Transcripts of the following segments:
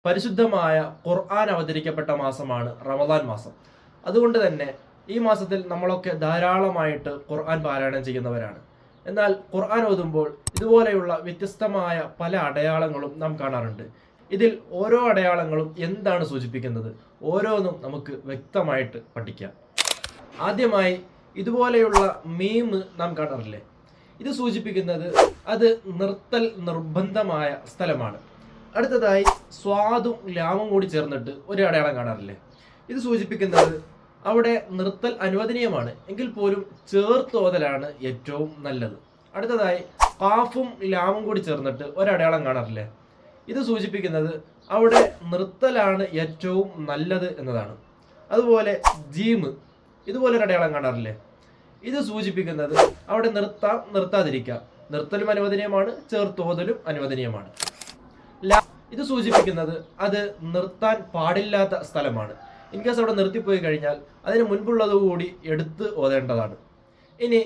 പരിശുദ്ധമായ ഖുർആൻ അവതരിക്കപ്പെട്ട മാസമാണ് റമദാൻ മാസം. അതുകൊണ്ട് തന്നെ ഈ മാസത്തിൽ നമ്മളൊക്കെ ധാരാളമായിട്ട് ഖുർആൻ പാരായണം ചെയ്യുന്നവരാണ്. എന്നാൽ ഖുർആൻ ഓതുമ്പോൾ ഇതുപോലെയുള്ള വ്യത്യസ്തമായ പല അടയാളങ്ങളും നാം കാണാറുണ്ട്. ഇതിൽ ഓരോ അടയാളങ്ങളും എന്താണ് സൂചിപ്പിക്കുന്നത്, ഓരോന്നും നമുക്ക് വ്യക്തമായിട്ട് പഠിക്കാം. ആദ്യമായി ഇതുപോലെയുള്ള മീം നാം കാണാറില്ലേ? ഇത് സൂചിപ്പിക്കുന്നത് അത് നിർത്തൽ നിർബന്ധമായ സ്ഥലമാണ്. അടുത്തതായി സ്വാദും ലാമും കൂടി ചേർന്നിട്ട് ഒരു അടയാളം കാണാറില്ലേ? ഇത് സൂചിപ്പിക്കുന്നത് അവിടെ നിർത്തൽ അനുവദനീയമാണ്, എങ്കിൽ പോലും ചേർത്തോതലാണ് ഏറ്റവും നല്ലത്. അടുത്തതായി കാഫും ലാമും കൂടി ചേർന്നിട്ട് ഒരടയാളം കാണാറില്ലേ? ഇത് സൂചിപ്പിക്കുന്നത് അവിടെ നിർത്തലാണ് ഏറ്റവും നല്ലത് എന്നതാണ്. അതുപോലെ ജീമ്, ഇതുപോലൊരു അടയാളം കാണാറില്ലേ? ഇത് സൂചിപ്പിക്കുന്നത് അവിടെ നിർത്താം, നിർത്താതിരിക്കാം, നിർത്തലും അനുവദനീയമാണ്, ചേർത്തോതലും അനുവദനീയമാണ്. ഇത് സൂചിപ്പിക്കുന്നത് അത് നിർത്താൻ പാടില്ലാത്ത സ്ഥലമാണ്. ഇൻ കേസ് അവിടെ നിർത്തിപ്പോയി കഴിഞ്ഞാൽ അതിന് മുൻപുള്ളതുകൂടി എടുത്ത് ഓതേണ്ടതാണ്. ഇനി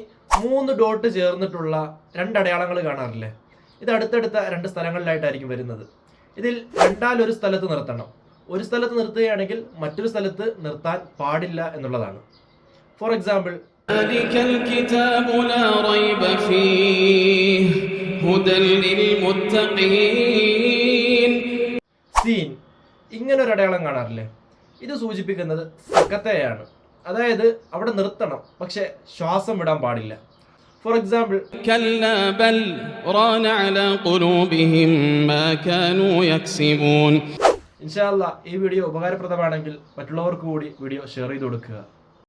3 ഡോട്ട് ചേർന്നിട്ടുള്ള 2 അടയാളങ്ങൾ കാണാറില്ലേ? ഇത് അടുത്തടുത്ത 2 സ്ഥലങ്ങളിലായിട്ടായിരിക്കും വരുന്നത്. ഇതിൽ രണ്ടാലൊരു സ്ഥലത്ത് നിർത്തണം. ഒരു സ്ഥലത്ത് നിർത്തുകയാണെങ്കിൽ മറ്റൊരു സ്ഥലത്ത് നിർത്താൻ പാടില്ല എന്നുള്ളതാണ്. ഫോർ എക്സാമ്പിൾ, സീൻ, ഇങ്ങനൊരു അടയാളം കാണാറില്ലേ? ഇത് സൂചിപ്പിക്കുന്നത് സക്കത്തയാണ്, അതായത് അവിടെ നിർത്തണം, പക്ഷെ ശ്വാസം വിടാൻ പാടില്ല. ഫോർ എക്സാമ്പിൾ, ഇൻഷാ അല്ലാഹ് ഈ വീഡിയോ ഉപകാരപ്രദമാണെങ്കിൽ മറ്റുള്ളവർക്ക് കൂടി വീഡിയോ ഷെയർ ചെയ്ത് കൊടുക്കുക.